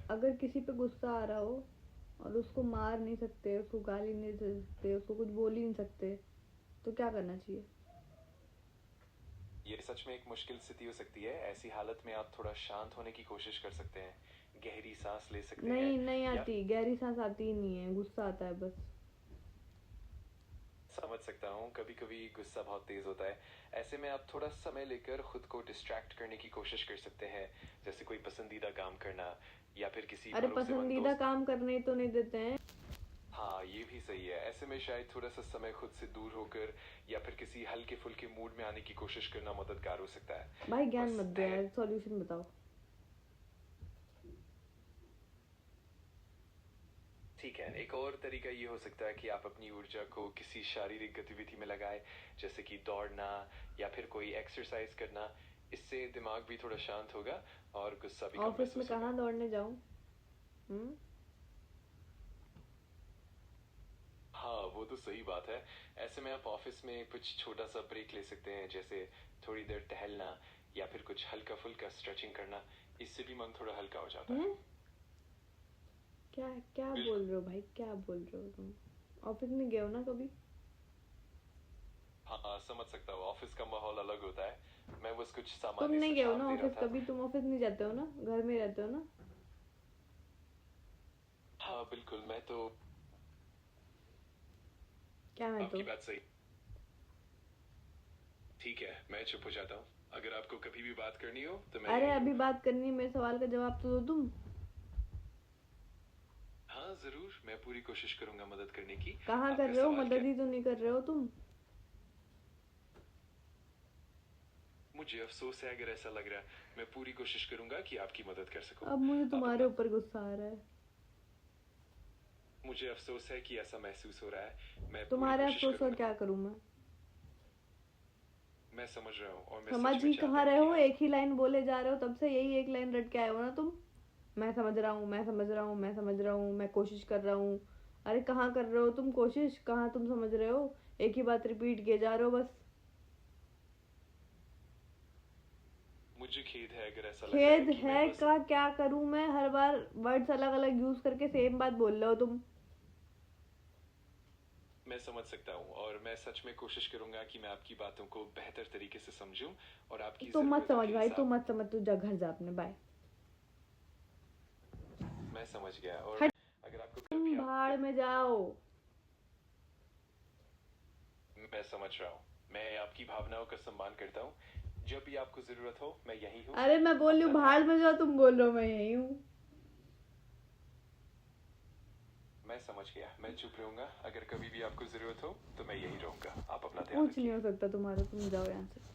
अगर किसी पे गुस्सा आ रहा हो और उसको मार नहीं सकते, उसको गाली नहीं दे सकते, उसको कुछ बोल ही नहीं सकते, तो क्या करना चाहिए? ये सच में एक मुश्किल स्थिति हो सकती है। ऐसी हालत में आप थोड़ा शांत होने की कोशिश कर सकते हैं, गहरी सांस ले सकते हैं, नहीं, नहीं या आती, गहरी सांस आती ही नहीं है, गुस्सा आता है बस। समझ सकता हूँ, कभी कभी गुस्सा बहुत तेज होता है। ऐसे में आप थोड़ा समय लेकर खुद को डिस्ट्रैक्ट करने की कोशिश कर सकते हैं, जैसे कोई पसंदीदा काम करना या फिर किसी अरे भरोसेमंद पसंदीदा दोस्त। काम करने तो नहीं देते हैं। हाँ, ये भी सही है। ऐसे में शायद थोड़ा सा समय खुद से दूर होकर या फिर किसी हल्के फुल्के मूड में आने की कोशिश करना मददगार हो सकता है। भाई ज्ञान बस मत दो यार, सॉल्यूशन बताओ। ठीक है, एक और तरीका ये हो सकता है कि आप अपनी ऊर्जा को किसी शारीरिक गतिविधि में लगाएं, जैसे कि दौड़ना या फिर कोई एक्सरसाइज करना। इससे दिमाग भी थोड़ा शांत होगा और गुस्सा भी कम ऑफिस में महसूस होगा। कहाँ दौड़ने जाऊं? हम्म। हाँ, वो तो सही बात है। ऐसे में आप ऑफिस में कुछ छोटा सा ब्रेक ले सकते हैं, जैसे थोड़ी देर टहलना या फिर कुछ हल्का फुल्का स्ट्रेचिंग करना। इससे भी मन थोड़ा हल्का हो जाता है। हम्म। क्या क्या बोल बिल्कुल। रहे हो भाई, क्या बोल रहे हो तुम? ऑफिस में गए हो ना कभी? हाँ, समझ सकता हूँ, ऑफिस का माहौल अलग होता है। मैं बस कुछ तुम सामान्य नहीं गए हो सुझाव ना दे रहा ऑफिस था। कभी? तुम ऑफिस नहीं जाते हो ना, घर में रहते हो ना? हाँ बिल्कुल, मैं तो। क्या मैं आपकी तो? बात सही। ठीक है, मैं चुप हो जाता हूँ। अगर आपको कभी भी बात करनी हो तो मैं अरे यही हूँ। अभी बात करनी है, मेरे सवाल का जवाब तो दो तुम। हाँ जरूर, मैं पूरी कोशिश करूंगा मदद करने की। कहाँ कर आपका रहे हो? सवाल क्या? मदद ही तो नहीं कर रहे हो तुम। मुझे अफसोस है अगर ऐसा लग रहा है। मैं पूरी कोशिश करूंगा कि आपकी मदद कर सकूं। अब मुझे आप तुम्हारे अपना। ऊपर गुस्सा आ रहा है। मुझे अफसोस है कि ऐसा महसूस हो रहा है। मैं पूरी तुम्हारे कोशिश अफसोस का करूंगा। क्या करूं मैं? मैं समझ रहा हूँ और मैं समझ सच में ही चाहता कहाँ हूँ रहे कि हो, आप। एक ही लाइन बोले जा रहे हो, तब से यही एक लाइन रट के आए हो ना तुम। मैं समझ रहा हूँ, मैं समझ रहा हूँ, मैं समझ रहा हूँ, मैं कोशिश कर रहा हूँ। अरे कहाँ कर रहे हो तुम कोशिश, कहाँ तुम समझ रहे हो? एक ही बात रिपीट किए जा रहे हो बस। मुझे खेद है अगर ऐसा लग रहा है खेद कि मैं है बस। का क्या करूं मैं? हर बार वर्ड्स अलग अलग यूज करके सेम बात बोल रहे हो तुम। मैं समझ सकता हूँ और मैं सच में कोशिश करूंगा कि मैं आपकी बातों को बेहतर तरीके से समझूं और आपकी तुम मत जरूरतों समझ के भाई, तुम हिसाब। मत समझ, तू जा घर जा अपने, बाय। मैं समझ गया और हट। अगर आपको कभी तुम आप। भाड़ में जाओ। मैं समझ रहा हूँ। मैं आपकी भावनाओं का सम्मान करता हूँ। जब भी आपको जरूरत हो मैं यहीं हूँ। अरे मैं बोल रही हूँ अपना भाड़ ध्यान। में जाओ, तुम बोल रहे हो मैं यही हूँ। मैं समझ गया, मैं चुप रहूंगा। अगर कभी भी आपको जरूरत हो तो मैं यहीं रहूंगा। आप अपना ध्यान कुछ नहीं रखिए। हो सकता तुम्हारा, तुम जाओ यहाँ से।